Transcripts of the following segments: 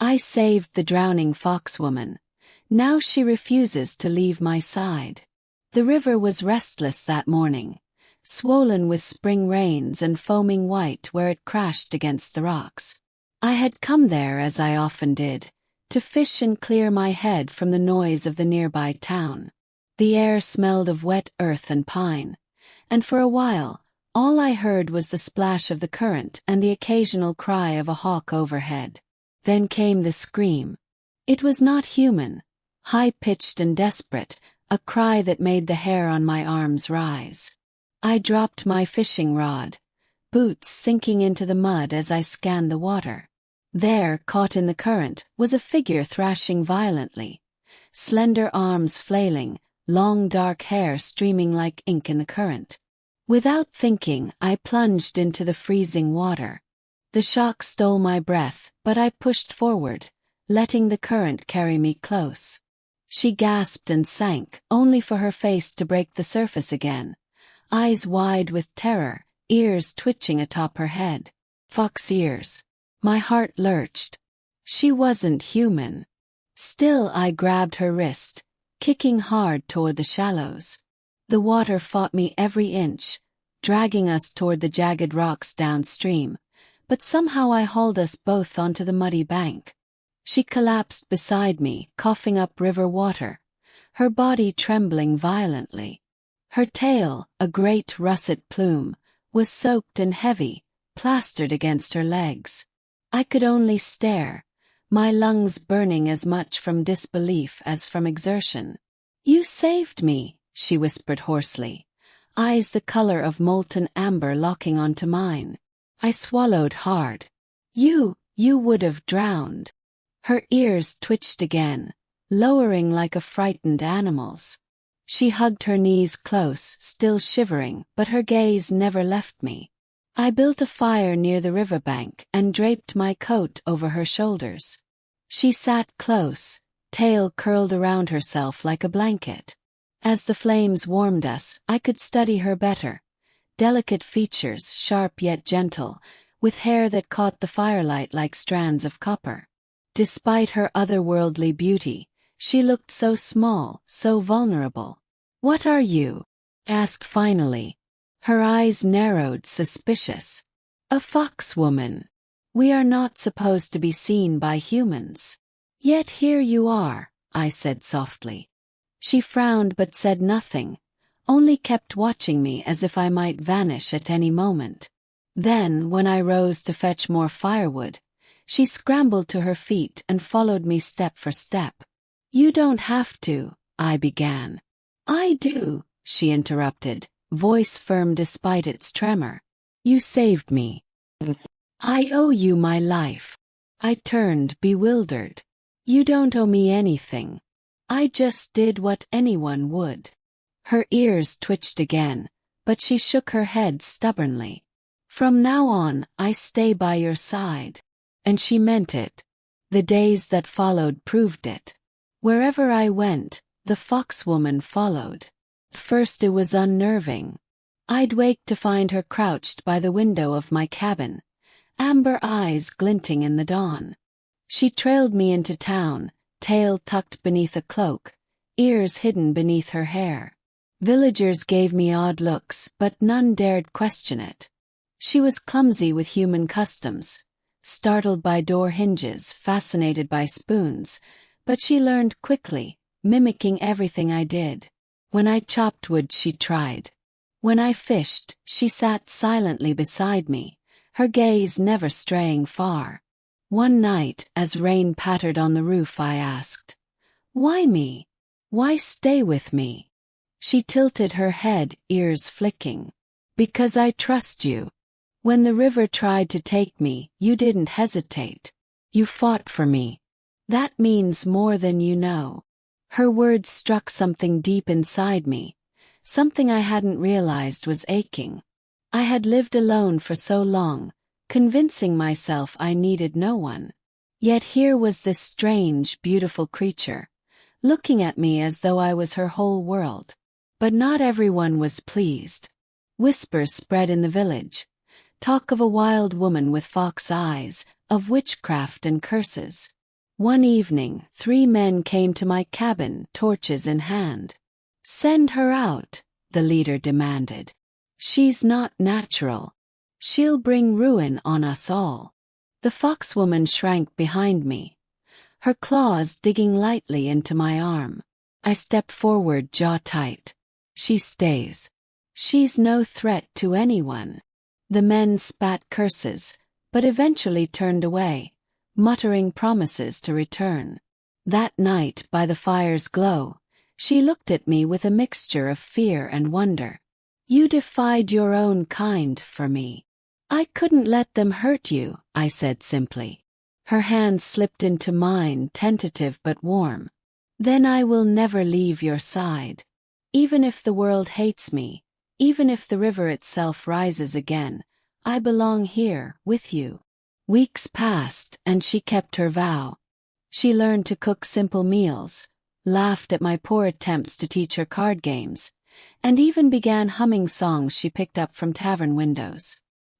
I saved the drowning foxwoman. Now she refuses to leave my side. The river was restless that morning, swollen with spring rains and foaming white where it crashed against the rocks. I had come there, as I often did, to fish and clear my head from the noise of the nearby town. The air smelled of wet earth and pine, and for a while, all I heard was the splash of the current and the occasional cry of a hawk overhead. Then came the scream. It was not human, high-pitched and desperate, a cry that made the hair on my arms rise. I dropped my fishing rod, boots sinking into the mud as I scanned the water. There, caught in the current, was a figure thrashing violently, slender arms flailing, long dark hair streaming like ink in the current. Without thinking, I plunged into the freezing water. The shock stole my breath, but I pushed forward, letting the current carry me close. She gasped and sank, only for her face to break the surface again, eyes wide with terror, ears twitching atop her head. Fox ears. My heart lurched. She wasn't human. Still, I grabbed her wrist, kicking hard toward the shallows. The water fought me every inch, dragging us toward the jagged rocks downstream, but somehow I hauled us both onto the muddy bank. She collapsed beside me, coughing up river water, her body trembling violently. Her tail, a great russet plume, was soaked and heavy, plastered against her legs. I could only stare, my lungs burning as much from disbelief as from exertion. "You saved me," she whispered hoarsely, eyes the color of molten amber locking onto mine. I swallowed hard. You would have drowned." Her ears twitched again, lowering like a frightened animal's. She hugged her knees close, still shivering, but her gaze never left me. I built a fire near the riverbank and draped my coat over her shoulders. She sat close, tail curled around herself like a blanket. As the flames warmed us, I could study her better. Delicate features, sharp yet gentle, with hair that caught the firelight like strands of copper. Despite her otherworldly beauty, she looked so small, so vulnerable. "What are you?" asked finally. Her eyes narrowed, suspicious. "A foxwoman. We are not supposed to be seen by humans. Yet here you are," I said softly. She frowned but said nothing, only kept watching me as if I might vanish at any moment. Then, when I rose to fetch more firewood, she scrambled to her feet and followed me step for step. "You don't have to," I began. "I do," she interrupted, voice firm despite its tremor. "You saved me. I owe you my life." I turned, bewildered. "You don't owe me anything. I just did what anyone would." Her ears twitched again, but she shook her head stubbornly. "From now on, I stay by your side." And she meant it. The days that followed proved it. Wherever I went, the foxwoman followed. At first it was unnerving. I'd wake to find her crouched by the window of my cabin, amber eyes glinting in the dawn. She trailed me into town, tail tucked beneath a cloak, ears hidden beneath her hair. Villagers gave me odd looks, but none dared question it. She was clumsy with human customs, startled by door hinges, fascinated by spoons, but she learned quickly, mimicking everything I did. When I chopped wood, she tried. When I fished, she sat silently beside me, her gaze never straying far. One night, as rain pattered on the roof, I asked, "Why me? Why stay with me?" She tilted her head, ears flicking. "Because I trust you. When the river tried to take me, you didn't hesitate. You fought for me. That means more than you know." Her words struck something deep inside me, something I hadn't realized was aching. I had lived alone for so long, convincing myself I needed no one. Yet here was this strange, beautiful creature, looking at me as though I was her whole world. But not everyone was pleased. Whispers spread in the village. Talk of a wild woman with fox eyes, of witchcraft and curses. One evening, 3 men came to my cabin, torches in hand. "Send her out," the leader demanded. "She's not natural. She'll bring ruin on us all." The foxwoman shrank behind me, her claws digging lightly into my arm. I stepped forward, jaw tight. "She stays. She's no threat to anyone." The men spat curses, but eventually turned away, muttering promises to return. That night, by the fire's glow, she looked at me with a mixture of fear and wonder. "You defied your own kind for me." "I couldn't let them hurt you," I said simply. Her hand slipped into mine, tentative but warm. "Then I will never leave your side. Even if the world hates me, even if the river itself rises again, I belong here, with you." Weeks passed, and she kept her vow. She learned to cook simple meals, laughed at my poor attempts to teach her card games, and even began humming songs she picked up from tavern windows.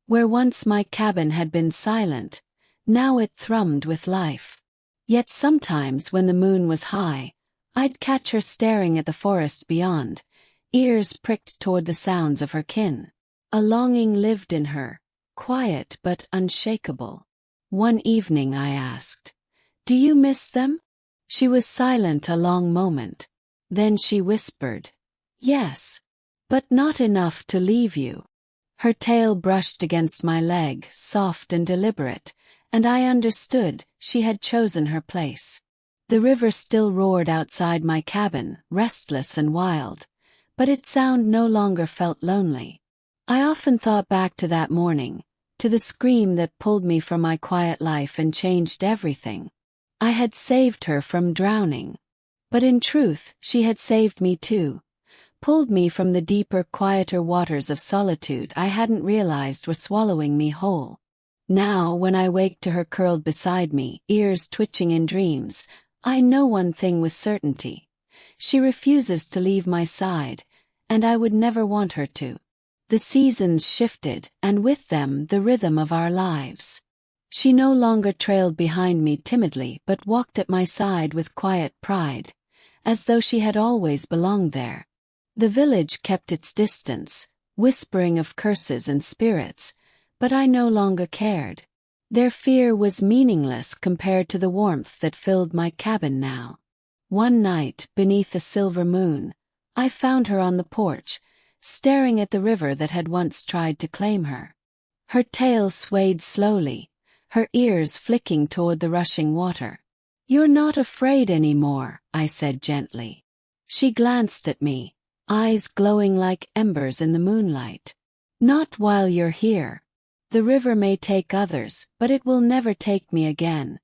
Where once my cabin had been silent, now it thrummed with life. Yet sometimes when the moon was high, I'd catch her staring at the forest beyond, ears pricked toward the sounds of her kin. A longing lived in her, quiet but unshakable. One evening I asked, "Do you miss them?" She was silent a long moment. Then she whispered, "Yes, but not enough to leave you." Her tail brushed against my leg, soft and deliberate, and I understood she had chosen her place. The river still roared outside my cabin, restless and wild, but its sound no longer felt lonely. I often thought back to that morning, to the scream that pulled me from my quiet life and changed everything. I had saved her from drowning. But in truth, she had saved me too, pulled me from the deeper, quieter waters of solitude I hadn't realized were swallowing me whole. Now, when I wake to her curled beside me, ears twitching in dreams, I know one thing with certainty. She refuses to leave my side, and I would never want her to. The seasons shifted, and with them the rhythm of our lives. She no longer trailed behind me timidly but walked at my side with quiet pride, as though she had always belonged there. The village kept its distance, whispering of curses and spirits, but I no longer cared. Their fear was meaningless compared to the warmth that filled my cabin now. One night, beneath a silver moon, I found her on the porch, staring at the river that had once tried to claim her. Her tail swayed slowly, her ears flicking toward the rushing water. "You're not afraid anymore," I said gently. She glanced at me, eyes glowing like embers in the moonlight. "Not while you're here. The river may take others, but it will never take me again.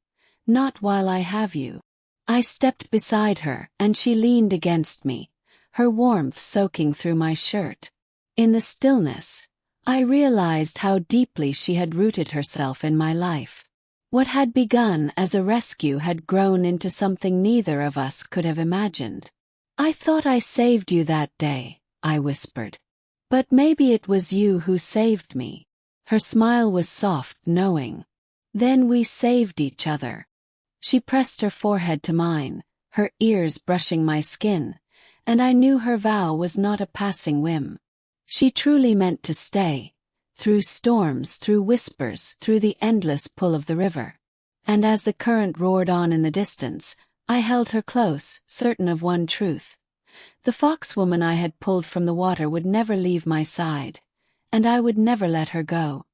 Not while I have you." I stepped beside her, and she leaned against me, her warmth soaking through my shirt. In the stillness, I realized how deeply she had rooted herself in my life. What had begun as a rescue had grown into something neither of us could have imagined. "I thought I saved you that day," I whispered. "But maybe it was you who saved me." Her smile was soft, knowing. "Then we saved each other." She pressed her forehead to mine, her ears brushing my skin, and I knew her vow was not a passing whim. She truly meant to stay, through storms, through whispers, through the endless pull of the river. And as the current roared on in the distance, I held her close, certain of one truth. The foxwoman I had pulled from the water would never leave my side, and I would never let her go.